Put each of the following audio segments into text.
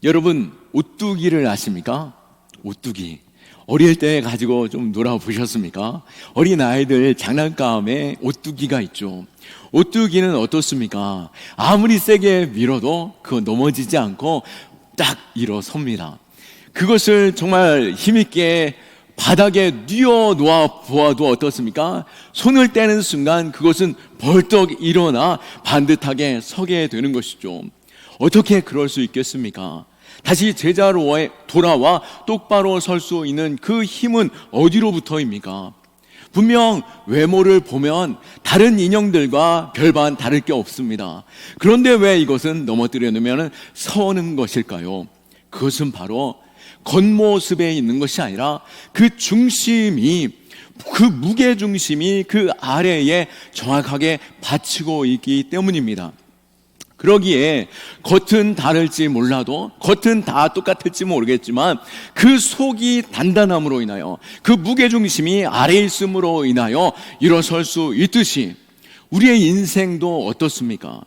여러분, 오뚜기를 아십니까? 오뚜기. 어릴 때 가지고 좀 놀아보셨습니까? 어린 아이들 장난감에 오뚜기가 있죠. 오뚜기는 어떻습니까? 아무리 세게 밀어도 그거 넘어지지 않고 딱 일어섭니다. 그것을 정말 힘있게 바닥에 뉘어 놓아보아도 어떻습니까? 손을 떼는 순간 그것은 벌떡 일어나 반듯하게 서게 되는 것이죠. 어떻게 그럴 수 있겠습니까? 다시 제자로 돌아와 똑바로 설 수 있는 그 힘은 어디로부터입니까? 분명 외모를 보면 다른 인형들과 별반 다를 게 없습니다. 그런데 왜 이것은 넘어뜨려놓으면 서는 것일까요? 그것은 바로 겉모습에 있는 것이 아니라 그 중심이, 그 무게중심이 그 아래에 정확하게 받치고 있기 때문입니다. 그러기에 겉은 다를지 몰라도, 겉은 다 똑같을지 모르겠지만 그 속이 단단함으로 인하여, 그 무게중심이 아래에 있음으로 인하여 일어설 수 있듯이 우리의 인생도 어떻습니까?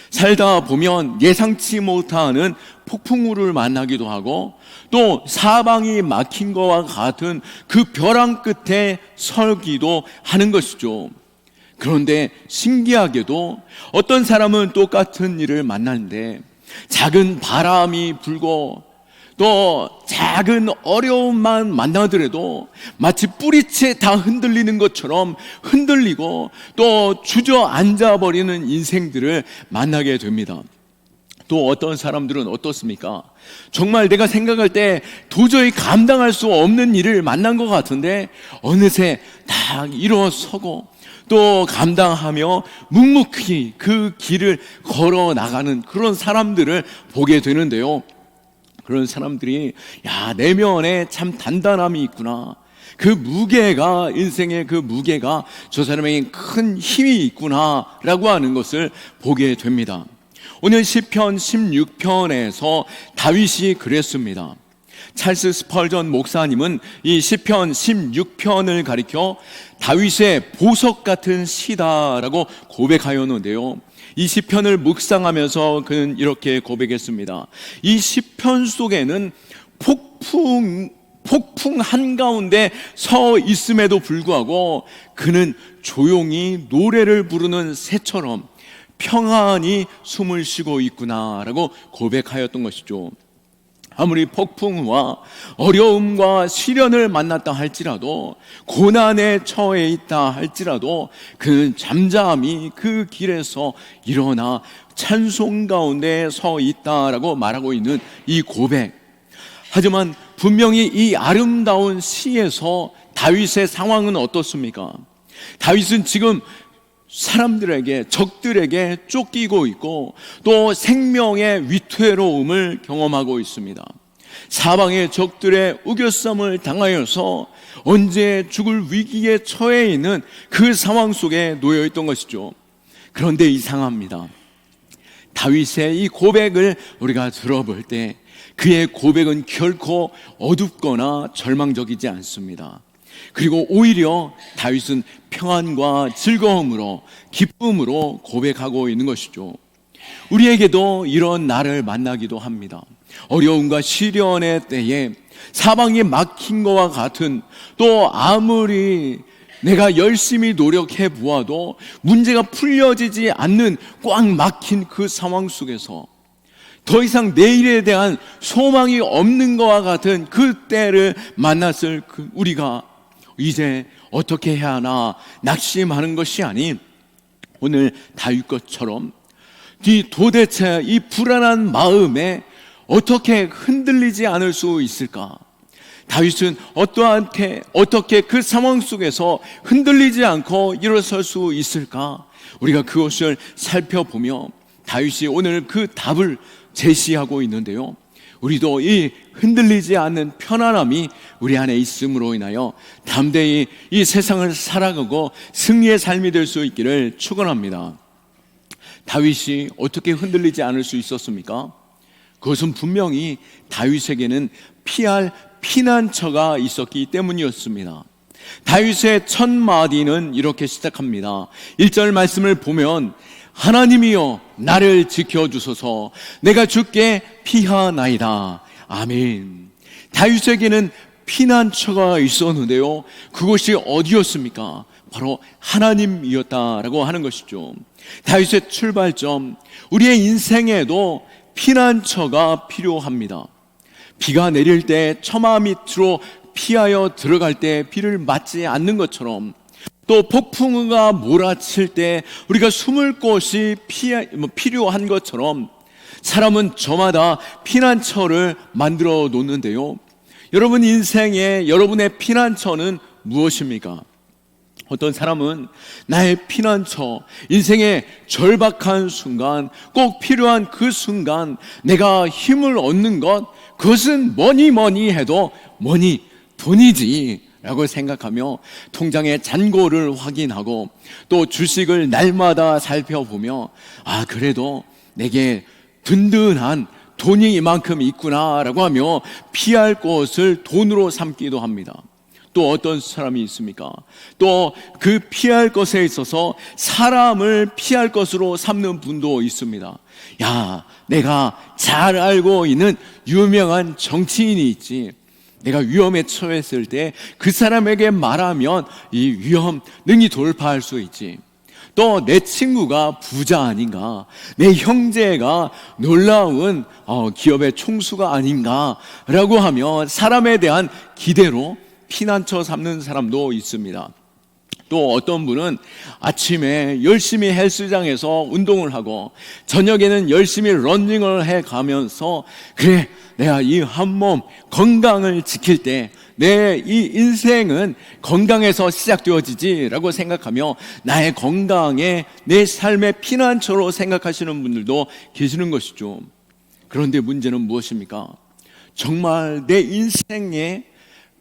살다 보면 예상치 못하는 폭풍우를 만나기도 하고 또 사방이 막힌 것과 같은 그 벼랑 끝에 설기도 하는 것이죠. 그런데 신기하게도 어떤 사람은 똑같은 일을 만나는데 작은 바람이 불고 또 작은 어려움만 만나더라도 마치 뿌리채 다 흔들리는 것처럼 흔들리고 또 주저앉아 버리는 인생들을 만나게 됩니다. 또 어떤 사람들은 어떻습니까? 정말 내가 생각할 때 도저히 감당할 수 없는 일을 만난 것 같은데 어느새 다 일어서고 또 감당하며 묵묵히 그 길을 걸어 나가는 그런 사람들을 보게 되는데요. 그런 사람들이 내면에 참 단단함이 있구나, 그 무게가, 인생의 그 무게가 저 사람에게 큰 힘이 있구나 라고 하는 것을 보게 됩니다. 오늘 시편 16편에서 다윗이 그랬습니다. 찰스 스펄전 목사님은 이 시편 16편을 가리켜 다윗의 보석 같은 시다라고 고백하였는데요. 이 시편을 묵상하면서 그는 이렇게 고백했습니다. 이 시편 속에는 폭풍 한가운데 서 있음에도 불구하고 그는 조용히 노래를 부르는 새처럼 평안히 숨을 쉬고 있구나라고 고백하였던 것이죠. 아무리 폭풍과 어려움과 시련을 만났다 할지라도, 고난에 처해 있다 할지라도 그는 잠잠히 그 길에서 일어나 찬송 가운데 서 있다라고 말하고 있는 이 고백. 하지만 분명히 이 아름다운 시에서 다윗의 상황은 어떻습니까? 다윗은 지금 사람들에게, 적들에게 쫓기고 있고 또 생명의 위태로움을 경험하고 있습니다. 사방의 적들의 우겨쌈을 당하여서 언제 죽을 위기에 처해 있는 그 상황 속에 놓여 있던 것이죠. 그런데 이상합니다. 다윗의 이 고백을 우리가 들어볼 때 그의 고백은 결코 어둡거나 절망적이지 않습니다. 그리고 오히려 다윗은 평안과 즐거움으로, 기쁨으로 고백하고 있는 것이죠. 우리에게도 이런 날을 만나기도 합니다. 어려움과 시련의 때에 사방이 막힌 것과 같은, 또 아무리 내가 열심히 노력해 보아도 문제가 풀려지지 않는 꽉 막힌 그 상황 속에서 더 이상 내일에 대한 소망이 없는 것과 같은 그 때를 만났을 우리가 이제 어떻게 해야 하나 낙심하는 것이 아닌, 오늘 다윗 것처럼 도대체 이 불안한 마음에 어떻게 흔들리지 않을 수 있을까? 다윗은 어떻게 그 상황 속에서 흔들리지 않고 일어설 수 있을까? 우리가 그것을 살펴보며 다윗이 오늘 그 답을 제시하고 있는데요. 우리도 이 흔들리지 않는 편안함이 우리 안에 있음으로 인하여 담대히 이 세상을 살아가고 승리의 삶이 될 수 있기를 축원합니다. 다윗이 어떻게 흔들리지 않을 수 있었습니까? 그것은 분명히 다윗에게는 피할 피난처가 있었기 때문이었습니다. 다윗의 첫 마디는 이렇게 시작합니다. 1절 말씀을 보면 하나님이여 나를 지켜주소서. 내가 주께 피하나이다. 아멘. 다윗에게는 피난처가 있었는데요, 그것이 어디였습니까? 바로 하나님이었다라고 하는 것이죠. 다윗의 출발점, 우리의 인생에도 피난처가 필요합니다. 비가 내릴 때 처마 밑으로 피하여 들어갈 때 비를 맞지 않는 것처럼, 또 폭풍우가 몰아칠 때 우리가 숨을 곳이 필요한 것처럼 사람은 저마다 피난처를 만들어 놓는데요, 여러분 인생에 여러분의 피난처는 무엇입니까? 어떤 사람은 나의 피난처, 인생의 절박한 순간, 꼭 필요한 그 순간 내가 힘을 얻는 것, 그것은 뭐니 해도 돈이지 라고 생각하며 통장의 잔고를 확인하고 또 주식을 날마다 살펴보며 그래도 내게 든든한 돈이 이만큼 있구나 라고 하며 피할 곳을 돈으로 삼기도 합니다. 또 어떤 사람이 있습니까? 또 그 피할 것에 있어서 사람을 피할 것으로 삼는 분도 있습니다. 내가 잘 알고 있는 유명한 정치인이 있지, 내가 위험에 처했을 때 그 사람에게 말하면 이 위험 능히 돌파할 수 있지. 또 내 친구가 부자 아닌가, 내 형제가 놀라운 기업의 총수가 아닌가라고 하며 사람에 대한 기대로 피난처 삼는 사람도 있습니다. 또 어떤 분은 아침에 열심히 헬스장에서 운동을 하고 저녁에는 열심히 러닝을 해가면서 그래, 내가 이 한 몸 건강을 지킬 때 내 이 인생은 건강에서 시작되어지지라고 생각하며 나의 건강에 내 삶의 피난처로 생각하시는 분들도 계시는 것이죠. 그런데 문제는 무엇입니까? 정말 내 인생에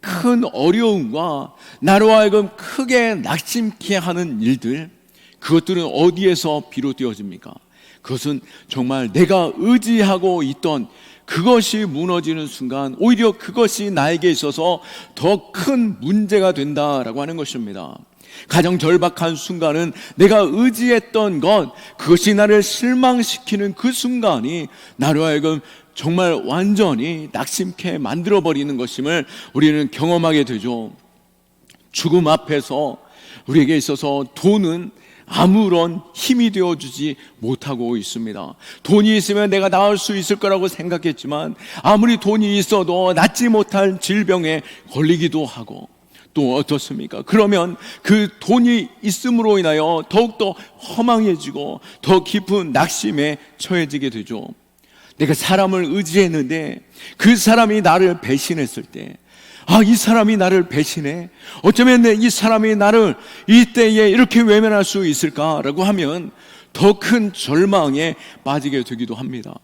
큰 어려움과 나로 하여금 크게 낙심케 하는 일들, 그것들은 어디에서 비롯되어집니까? 그것은 정말 내가 의지하고 있던 그것이 무너지는 순간 오히려 그것이 나에게 있어서 더 큰 문제가 된다라고 하는 것입니다. 가장 절박한 순간은 내가 의지했던 것, 그것이 나를 실망시키는 그 순간이 나로 하여금 정말 완전히 낙심케 만들어버리는 것임을 우리는 경험하게 되죠. 죽음 앞에서 우리에게 있어서 돈은 아무런 힘이 되어주지 못하고 있습니다. 돈이 있으면 내가 나을 수 있을 거라고 생각했지만 아무리 돈이 있어도 낫지 못할 질병에 걸리기도 하고, 또 어떻습니까? 그러면 그 돈이 있음으로 인하여 더욱더 허망해지고 더 깊은 낙심에 처해지게 되죠. 내가 사람을 의지했는데 그 사람이 나를 배신했을 때, 이 사람이 나를 배신해? 어쩌면 이 사람이 나를 이때에 이렇게 외면할 수 있을까라고 하면 더 큰 절망에 빠지게 되기도 합니다.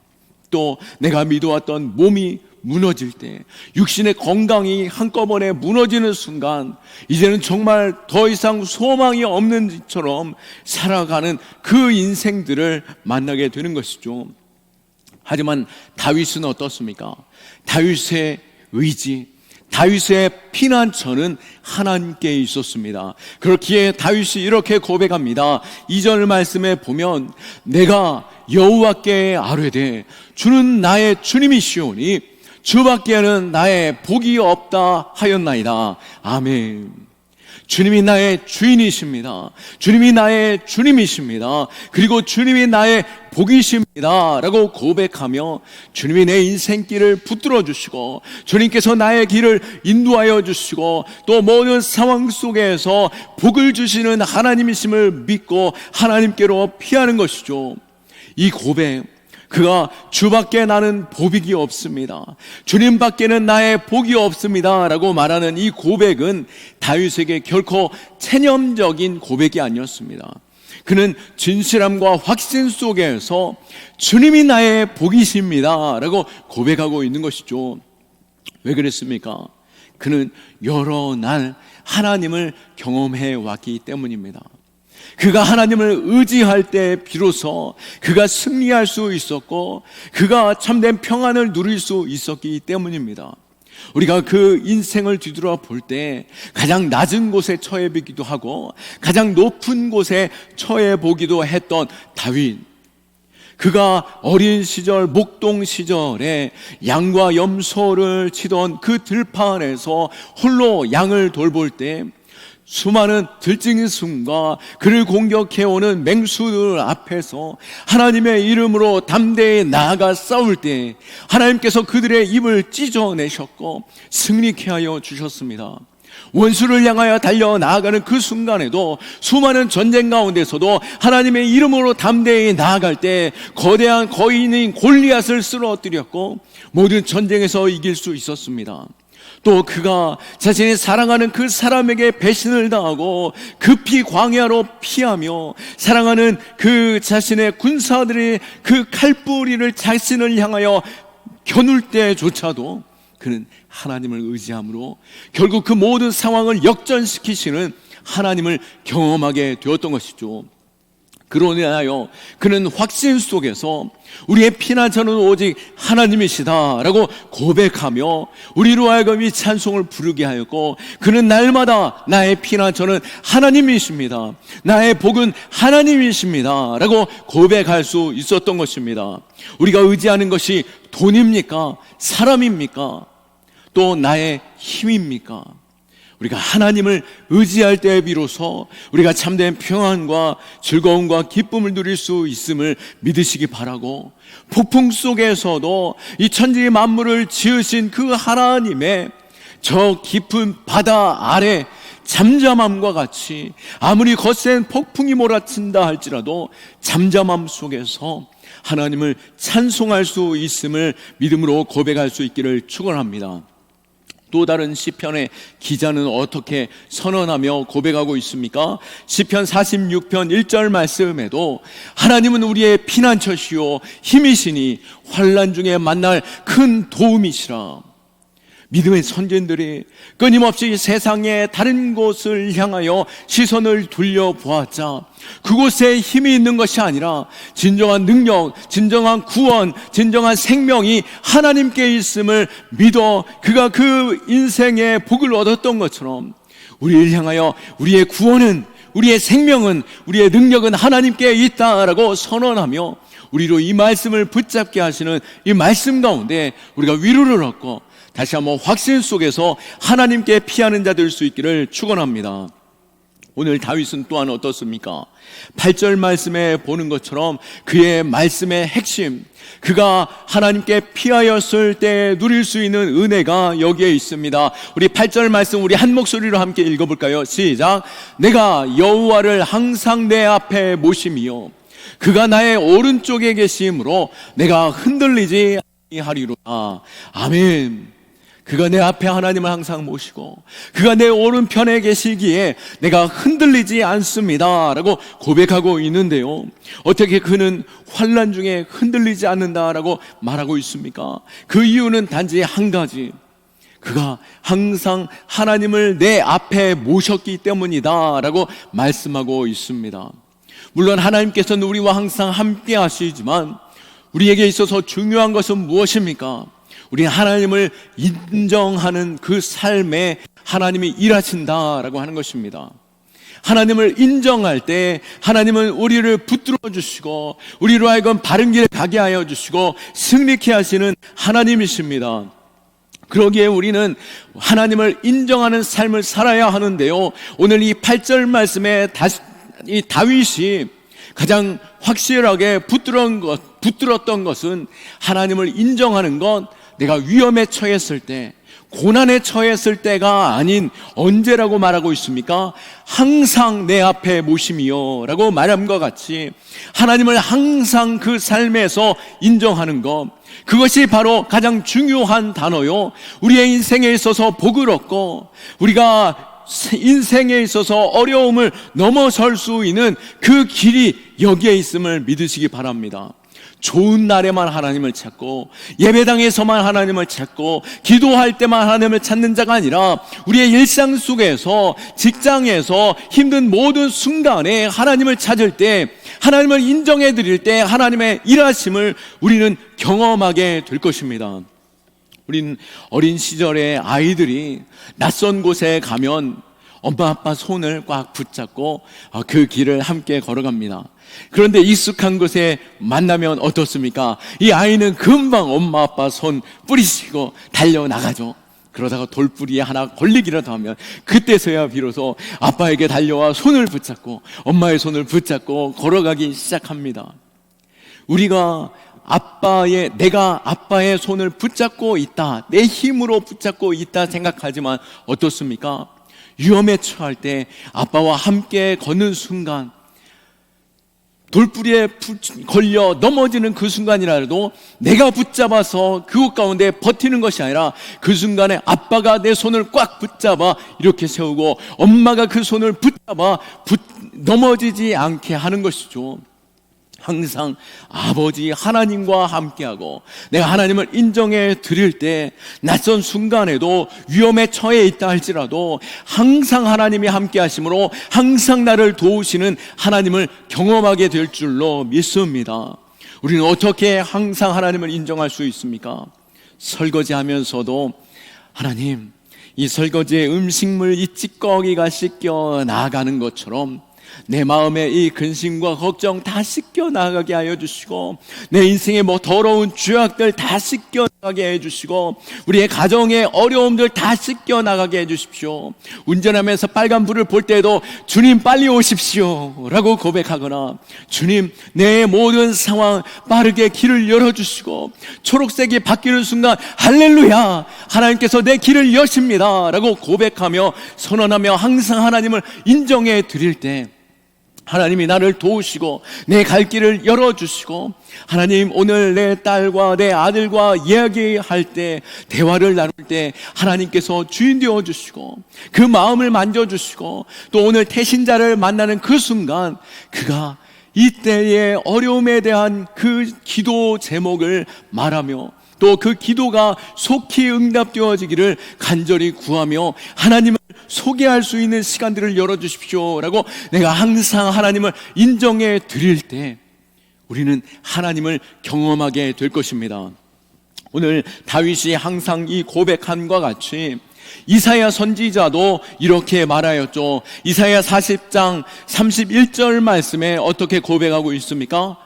또 내가 믿어왔던 몸이 무너질 때, 육신의 건강이 한꺼번에 무너지는 순간 이제는 정말 더 이상 소망이 없는 것처럼 살아가는 그 인생들을 만나게 되는 것이죠. 하지만 다윗은 어떻습니까? 다윗의 의지, 다윗의 피난처는 하나님께 있었습니다. 그렇기에 다윗이 이렇게 고백합니다. 2절 말씀에 보면 내가 여호와께 아뢰되 주는 나의 주님이시오니 주밖에는 나의 복이 없다 하였나이다. 아멘. 주님이 나의 주인이십니다. 주님이 나의 주님이십니다. 그리고 주님이 나의 복이십니다 라고 고백하며 주님이 내 인생길을 붙들어 주시고 주님께서 나의 길을 인도하여 주시고 또 모든 상황 속에서 복을 주시는 하나님이심을 믿고 하나님께로 피하는 것이죠. 이 고백, 그가 주밖에 나는 복이 없습니다, 주님밖에는 나의 복이 없습니다 라고 말하는 이 고백은 다윗에게 결코 체념적인 고백이 아니었습니다. 그는 진실함과 확신 속에서 주님이 나의 복이십니다 라고 고백하고 있는 것이죠. 왜 그랬습니까? 그는 여러 날 하나님을 경험해 왔기 때문입니다. 그가 하나님을 의지할 때 비로소 그가 승리할 수 있었고 그가 참된 평안을 누릴 수 있었기 때문입니다. 우리가 그 인생을 뒤돌아볼 때 가장 낮은 곳에 처해 보기도 하고 가장 높은 곳에 처해 보기도 했던 다윗, 그가 어린 시절 목동 시절에 양과 염소를 치던 그 들판에서 홀로 양을 돌볼 때 수많은 들짐승과 그를 공격해오는 맹수들 앞에서 하나님의 이름으로 담대히 나아가 싸울 때 하나님께서 그들의 입을 찢어내셨고 승리케 하여 주셨습니다. 원수를 향하여 달려 나아가는 그 순간에도 수많은 전쟁 가운데서도 하나님의 이름으로 담대히 나아갈 때 거대한 거인인 골리앗을 쓰러뜨렸고 모든 전쟁에서 이길 수 있었습니다. 또 그가 자신이 사랑하는 그 사람에게 배신을 당하고 급히 광야로 피하며 사랑하는 그 자신의 군사들이 그 칼뿌리를 자신을 향하여 겨눌 때조차도 그는 하나님을 의지함으로 결국 그 모든 상황을 역전시키시는 하나님을 경험하게 되었던 것이죠. 그로 인하여 그는 확신 속에서 우리의 피난처는 오직 하나님이시다라고 고백하며 우리로 하여금 이 찬송을 부르게 하였고, 그는 날마다 나의 피난처는 하나님이십니다, 나의 복은 하나님이십니다 라고 고백할 수 있었던 것입니다. 우리가 의지하는 것이 돈입니까? 사람입니까? 또 나의 힘입니까? 우리가 하나님을 의지할 때 비로소 우리가 참된 평안과 즐거움과 기쁨을 누릴 수 있음을 믿으시기 바라고, 폭풍 속에서도 이 천지 만물을 지으신 그 하나님의 저 깊은 바다 아래 잠잠함과 같이 아무리 거센 폭풍이 몰아친다 할지라도 잠잠함 속에서 하나님을 찬송할 수 있음을 믿음으로 고백할 수 있기를 축원합니다. 또 다른 시편의 기자는 어떻게 선언하며 고백하고 있습니까? 시편 46편 1절 말씀에도 하나님은 우리의 피난처시요 힘이시니 환난 중에 만날 큰 도움이시라. 믿음의 선진들이 끊임없이 세상의 다른 곳을 향하여 시선을 돌려보았자 그곳에 힘이 있는 것이 아니라 진정한 능력, 진정한 구원, 진정한 생명이 하나님께 있음을 믿어 그가 그 인생의 복을 얻었던 것처럼 우리를 향하여 우리의 구원은, 우리의 생명은, 우리의 능력은 하나님께 있다라고 선언하며 우리로 이 말씀을 붙잡게 하시는 이 말씀 가운데 우리가 위로를 얻고 다시 한번 확신 속에서 하나님께 피하는 자 될 수 있기를 축원합니다. 오늘 다윗은 또한 어떻습니까? 8절 말씀에 보는 것처럼 그의 말씀의 핵심, 그가 하나님께 피하였을 때 누릴 수 있는 은혜가 여기에 있습니다. 우리 8절 말씀 우리 한 목소리로 함께 읽어볼까요? 시작. 내가 여호와를 항상 내 앞에 모심이요 그가 나의 오른쪽에 계심으로 내가 흔들리지 아니하리로다. 아멘. 그가 내 앞에 하나님을 항상 모시고 그가 내 오른편에 계시기에 내가 흔들리지 않습니다 라고 고백하고 있는데요, 어떻게 그는 환난 중에 흔들리지 않는다라고 말하고 있습니까? 그 이유는 단지 한 가지, 그가 항상 하나님을 내 앞에 모셨기 때문이다 라고 말씀하고 있습니다. 물론 하나님께서는 우리와 항상 함께 하시지만 우리에게 있어서 중요한 것은 무엇입니까? 우리 하나님을 인정하는 그 삶에 하나님이 일하신다라고 하는 것입니다. 하나님을 인정할 때 하나님은 우리를 붙들어 주시고 우리로 하여금 바른 길에 가게 하여 주시고 승리케 하시는 하나님이십니다. 그러기에 우리는 하나님을 인정하는 삶을 살아야 하는데요, 오늘 이 8절 말씀에 이 다윗이 가장 확실하게 붙들었던 것은 하나님을 인정하는 것, 내가 위험에 처했을 때, 고난에 처했을 때가 아닌 언제라고 말하고 있습니까? 항상 내 앞에 모심이요 라고 말함과 같이 하나님을 항상 그 삶에서 인정하는 것, 그것이 바로 가장 중요한 단어요, 우리의 인생에 있어서 복을 얻고 우리가 인생에 있어서 어려움을 넘어설 수 있는 그 길이 여기에 있음을 믿으시기 바랍니다. 좋은 날에만 하나님을 찾고 예배당에서만 하나님을 찾고 기도할 때만 하나님을 찾는 자가 아니라 우리의 일상 속에서, 직장에서 힘든 모든 순간에 하나님을 찾을 때, 하나님을 인정해 드릴 때 하나님의 일하심을 우리는 경험하게 될 것입니다. 우린 어린 시절에 아이들이 낯선 곳에 가면 엄마 아빠 손을 꽉 붙잡고 그 길을 함께 걸어갑니다. 그런데 익숙한 곳에 만나면 어떻습니까? 이 아이는 금방 엄마 아빠 손 뿌리치고 달려나가죠. 그러다가 돌뿌리에 하나 걸리기라도 하면 그때서야 비로소 아빠에게 달려와 손을 붙잡고 엄마의 손을 붙잡고 걸어가기 시작합니다. 우리가 내가 아빠의 손을 붙잡고 있다, 내 힘으로 붙잡고 있다 생각하지만 어떻습니까? 위험에 처할 때 아빠와 함께 걷는 순간, 돌뿌리에 걸려 넘어지는 그 순간이라도 내가 붙잡아서 그곳 가운데 버티는 것이 아니라 그 순간에 아빠가 내 손을 꽉 붙잡아 이렇게 세우고 엄마가 그 손을 붙잡아 넘어지지 않게 하는 것이죠. 항상 아버지 하나님과 함께하고 내가 하나님을 인정해 드릴 때 낯선 순간에도 위험에 처해 있다 할지라도 항상 하나님이 함께 하심으로 항상 나를 도우시는 하나님을 경험하게 될 줄로 믿습니다. 우리는 어떻게 항상 하나님을 인정할 수 있습니까? 설거지하면서도 하나님, 이 설거지에 음식물 이 찌꺼기가 씻겨 나가는 것처럼 내 마음의 이 근심과 걱정 다 씻겨 나가게 하여 주시고 내 인생의 더러운 죄악들 다 씻겨 나가게 해 주시고 우리의 가정의 어려움들 다 씻겨 나가게 해 주십시오. 운전하면서 빨간 불을 볼 때에도 주님 빨리 오십시오 라고 고백하거나 주님 내 모든 상황 빠르게 길을 열어주시고 초록색이 바뀌는 순간 할렐루야 하나님께서 내 길을 여십니다 라고 고백하며 선언하며 항상 하나님을 인정해 드릴 때 하나님이 나를 도우시고 내 갈 길을 열어주시고 하나님 오늘 내 딸과 내 아들과 이야기할 때 대화를 나눌 때 하나님께서 주인 되어주시고 그 마음을 만져주시고 또 오늘 태신자를 만나는 그 순간 그가 이때의 어려움에 대한 그 기도 제목을 말하며 또 그 기도가 속히 응답되어지기를 간절히 구하며 하나님을 소개할 수 있는 시간들을 열어주십시오 라고 내가 항상 하나님을 인정해 드릴 때 우리는 하나님을 경험하게 될 것입니다. 오늘 다윗이 항상 이 고백함과 같이 이사야 선지자도 이렇게 말하였죠. 이사야 40장 31절 말씀에 어떻게 고백하고 있습니까?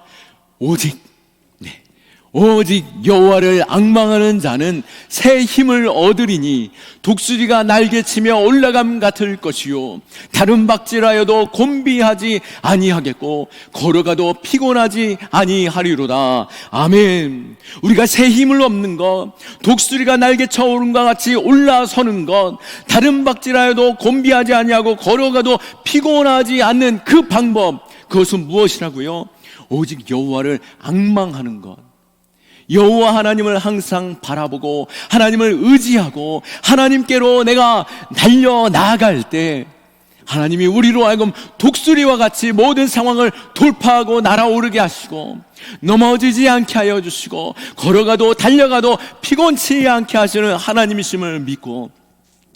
오직 여호와를 앙망하는 자는 새 힘을 얻으리니 독수리가 날개치며 올라감 같을 것이요 다른 박질하여도 곤비하지 아니하겠고 걸어가도 피곤하지 아니하리로다. 아멘. 우리가 새 힘을 얻는 것, 독수리가 날개쳐 오른 것 같이 올라서는 것, 다른 박질하여도 곤비하지 아니하고 걸어가도 피곤하지 않는 그 방법, 그것은 무엇이라고요? 오직 여호와를 앙망하는 것. 여호와 하나님을 항상 바라보고 하나님을 의지하고 하나님께로 내가 달려나갈 때 하나님이 우리로 하여금 독수리와 같이 모든 상황을 돌파하고 날아오르게 하시고 넘어지지 않게 하여 주시고 걸어가도 달려가도 피곤치 않게 하시는 하나님이심을 믿고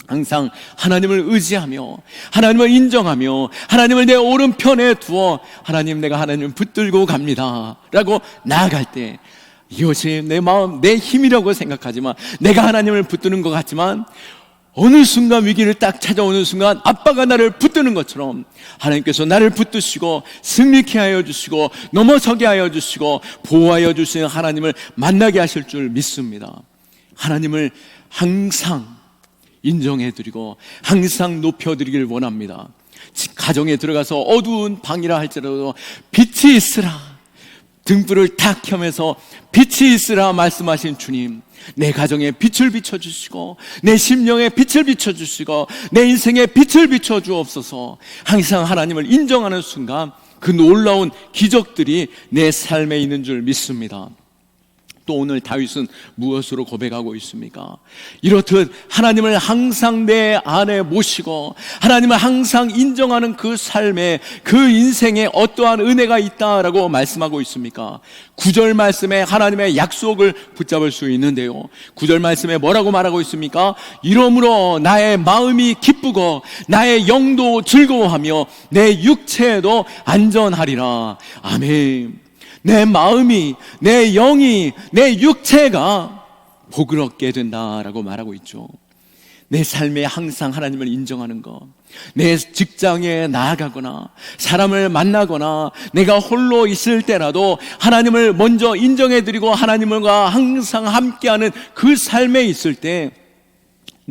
항상 하나님을 의지하며 하나님을 인정하며 하나님을 내 오른편에 두어 하나님 내가 하나님을 붙들고 갑니다 라고 나아갈 때 이것이 내 마음, 내 힘이라고 생각하지만 내가 하나님을 붙드는 것 같지만 어느 순간 위기를 딱 찾아오는 순간 아빠가 나를 붙드는 것처럼 하나님께서 나를 붙드시고 승리케 하여 주시고 넘어서게 하여 주시고 보호하여 주시는 하나님을 만나게 하실 줄 믿습니다. 하나님을 항상 인정해드리고 항상 높여드리길 원합니다. 가정에 들어가서 어두운 방이라 할지라도 빛이 있으라 등불을 탁 켜면서 빛이 있으라 말씀하신 주님, 내 가정에 빛을 비춰주시고 내 심령에 빛을 비춰주시고 내 인생에 빛을 비춰주옵소서. 항상 하나님을 인정하는 순간 그 놀라운 기적들이 내 삶에 있는 줄 믿습니다. 또 오늘 다윗은 무엇으로 고백하고 있습니까? 이렇듯 하나님을 항상 내 안에 모시고 하나님을 항상 인정하는 그 삶에 그 인생에 어떠한 은혜가 있다라고 말씀하고 있습니까? 9절 말씀에 하나님의 약속을 붙잡을 수 있는데요, 9절 말씀에 뭐라고 말하고 있습니까? 이러므로 나의 마음이 기쁘고 나의 영도 즐거워하며 내 육체도 안전하리라. 아멘. 내 마음이, 내 영이, 내 육체가 복을 얻게 된다라고 말하고 있죠. 내 삶에 항상 하나님을 인정하는 것, 내 직장에 나아가거나 사람을 만나거나 내가 홀로 있을 때라도 하나님을 먼저 인정해드리고 하나님과 항상 함께하는 그 삶에 있을 때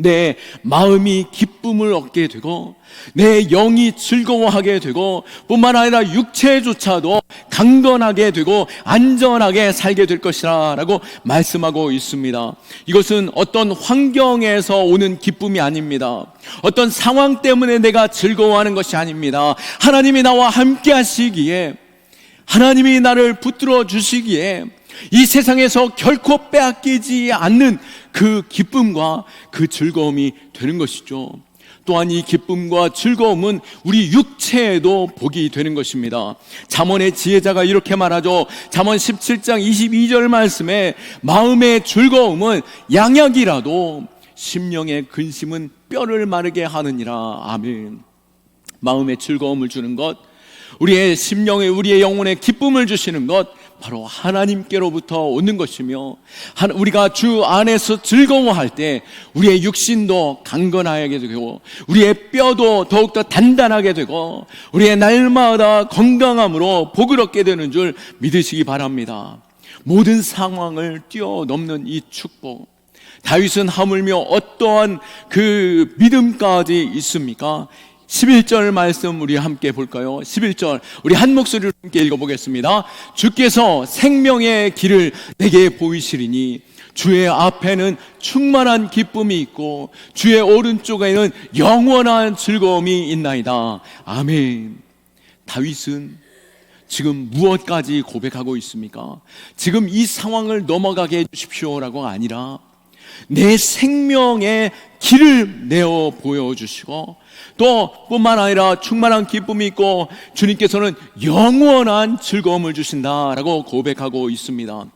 내 마음이 기쁨을 얻게 되고 내 영이 즐거워하게 되고 뿐만 아니라 육체조차도 강건하게 되고 안전하게 살게 될 것이라 라고 말씀하고 있습니다. 이것은 어떤 환경에서 오는 기쁨이 아닙니다. 어떤 상황 때문에 내가 즐거워하는 것이 아닙니다. 하나님이 나와 함께 하시기에, 하나님이 나를 붙들어 주시기에 이 세상에서 결코 빼앗기지 않는 그 기쁨과 그 즐거움이 되는 것이죠. 또한 이 기쁨과 즐거움은 우리 육체에도 복이 되는 것입니다. 잠언의 지혜자가 이렇게 말하죠. 잠언 17장 22절 말씀에 마음의 즐거움은 양약이라도 심령의 근심은 뼈를 마르게 하느니라. 아멘. 마음의 즐거움을 주는 것, 우리의 심령에, 우리의 영혼에 기쁨을 주시는 것, 바로 하나님께로부터 오는 것이며, 우리가 주 안에서 즐거워할 때 우리의 육신도 강건하게 되고 우리의 뼈도 더욱더 단단하게 되고 우리의 날마다 건강함으로 복을 얻게 되는 줄 믿으시기 바랍니다. 모든 상황을 뛰어넘는 이 축복, 다윗은 하물며 어떠한 그 믿음까지 있습니까? 11절 말씀 우리 함께 볼까요? 11절 우리 한 목소리로 함께 읽어보겠습니다. 주께서 생명의 길을 내게 보이시리니 주의 앞에는 충만한 기쁨이 있고 주의 오른쪽에는 영원한 즐거움이 있나이다. 아멘. 다윗은 지금 무엇까지 고백하고 있습니까? 지금 이 상황을 넘어가게 해주십시오라고가 아니라 내 생명의 길을 내어 보여주시고 또 뿐만 아니라 충만한 기쁨이 있고 주님께서는 영원한 즐거움을 주신다라고 고백하고 있습니다.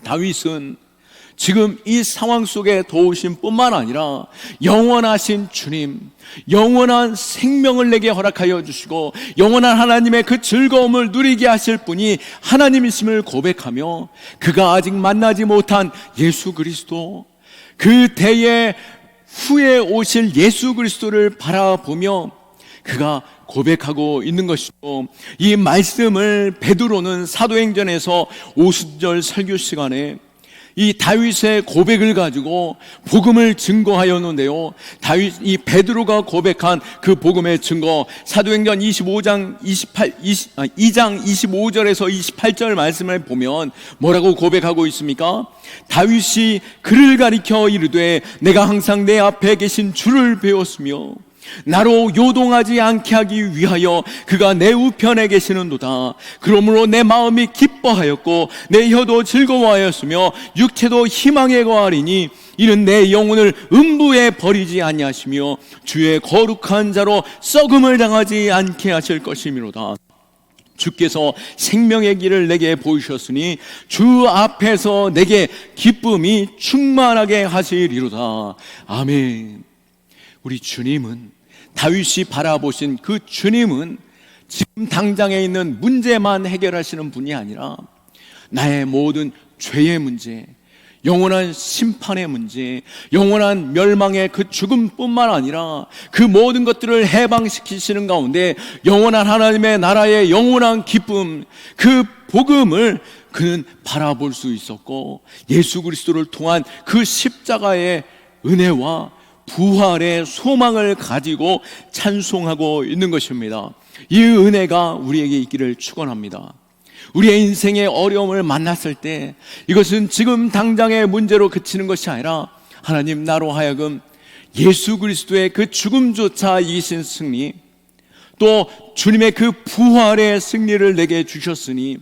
다윗은 지금 이 상황 속에 도우심 뿐만 아니라 영원하신 주님, 영원한 생명을 내게 허락하여 주시고 영원한 하나님의 그 즐거움을 누리게 하실 분이 하나님이심을 고백하며 그가 아직 만나지 못한 예수 그리스도, 그 대의 후에 오실 예수 그리스도를 바라보며 그가 고백하고 있는 것이고, 이 말씀을 베드로는 사도행전에서 오순절 설교 시간에 이 다윗의 고백을 가지고 복음을 증거하였는데요. 이 베드로가 고백한 그 복음의 증거, 사도행전 2장 25절에서 28절 말씀을 보면 뭐라고 고백하고 있습니까? 다윗이 그를 가리켜 이르되 내가 항상 내 앞에 계신 주를 배웠으며 나로 요동하지 않게 하기 위하여 그가 내 우편에 계시는도다. 그러므로 내 마음이 기뻐하였고 내 혀도 즐거워하였으며 육체도 희망에 거하리니 이는 내 영혼을 음부에 버리지 아니하시며 주의 거룩한 자로 썩음을 당하지 않게 하실 것이미로다. 주께서 생명의 길을 내게 보이셨으니 주 앞에서 내게 기쁨이 충만하게 하시리로다. 아멘. 우리 주님은, 다윗이 바라보신 그 주님은 지금 당장에 있는 문제만 해결하시는 분이 아니라 나의 모든 죄의 문제, 영원한 심판의 문제, 영원한 멸망의 그 죽음뿐만 아니라 그 모든 것들을 해방시키시는 가운데 영원한 하나님의 나라의 영원한 기쁨, 그 복음을 그는 바라볼 수 있었고 예수 그리스도를 통한 그 십자가의 은혜와 부활의 소망을 가지고 찬송하고 있는 것입니다. 이 은혜가 우리에게 있기를 축원합니다. 우리의 인생의 어려움을 만났을 때 이것은 지금 당장의 문제로 그치는 것이 아니라 하나님 나로 하여금 예수 그리스도의 그 죽음조차 이기신 승리, 또 주님의 그 부활의 승리를 내게 주셨으니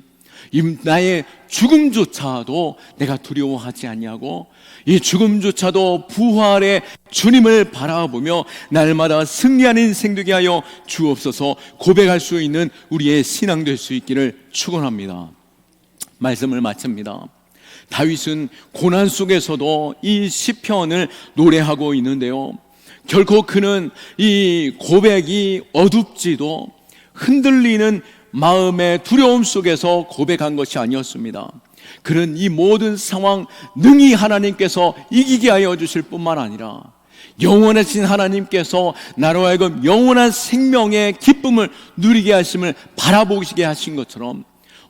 나의 죽음조차도 내가 두려워하지 아니하고 이 죽음조차도 부활의 주님을 바라보며 날마다 승리하는 인생 되게 하여 주옵소서. 고백할 수 있는 우리의 신앙 될 수 있기를 축원합니다. 말씀을 마칩니다. 다윗은 고난 속에서도 이 시편을 노래하고 있는데요, 결코 그는 이 고백이 어둡지도 흔들리는 마음의 두려움 속에서 고백한 것이 아니었습니다. 그런 이 모든 상황 능히 하나님께서 이기게 하여 주실 뿐만 아니라 영원하신 하나님께서 나로 하여금 영원한 생명의 기쁨을 누리게 하심을 바라보시게 하신 것처럼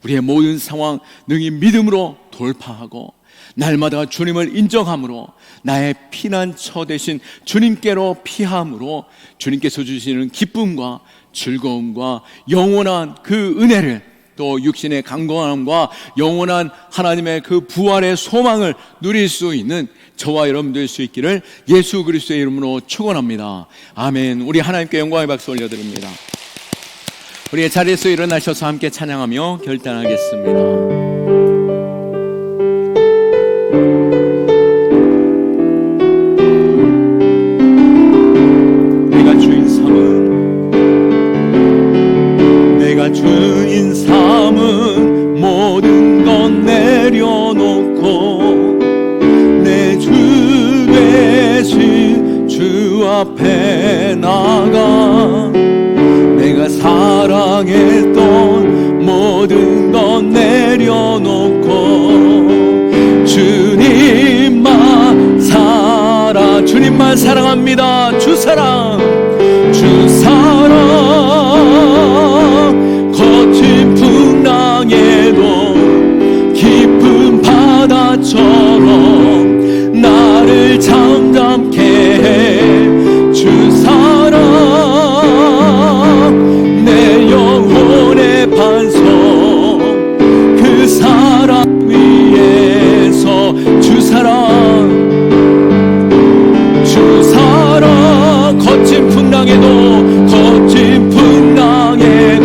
우리의 모든 상황 능히 믿음으로 돌파하고 날마다 주님을 인정함으로 나의 피난처 되신 주님께로 피함으로 주님께서 주시는 기쁨과 즐거움과 영원한 그 은혜를 또 육신의 강건함과 영원한 하나님의 그 부활의 소망을 누릴 수 있는 저와 여러분 될 수 있기를 예수 그리스도의 이름으로 축원합니다. 아멘. 우리 하나님께 영광의 박수 올려드립니다. 우리의 자리에서 일어나셔서 함께 찬양하며 결단하겠습니다. 주인 삼은 모든 것 내려놓고 내 주 되신 주 앞에 나가 내가 사랑했던 모든 것 내려놓고 주님만 주님만 사랑합니다. 주 사랑 거친 풍랑에도 깊은 바다처럼 나를 잠잠케 해 주 사랑 내 영혼의 반석 그 사랑 위에서 주 사랑 거친 풍랑에도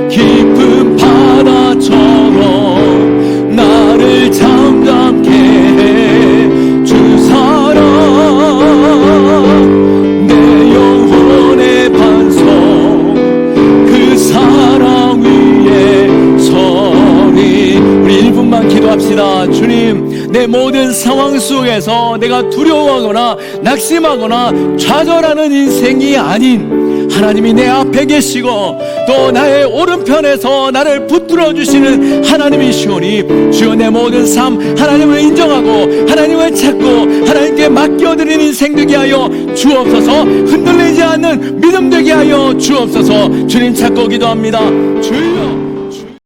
깊은 바다처럼 나를 잠잠케 해 주 사랑 내 영혼의 반석 그 사랑 위에 서리. 우리 1분만 기도합시다. 주님, 내 모든 상황 속에서 내가 두려워하거나 낙심하거나 좌절하는 인생이 아닌 하나님이 내 앞에 계시고 또 나의 오른편에서 나를 붙들어 주시는 하나님이시오니 주여 내 모든 삶 하나님을 인정하고 하나님을 찾고 하나님께 맡겨드리는 인생 되게 하여 주옵소서. 흔들리지 않는 믿음 되게 하여 주옵소서. 주님 찾고 기도합니다. 주여.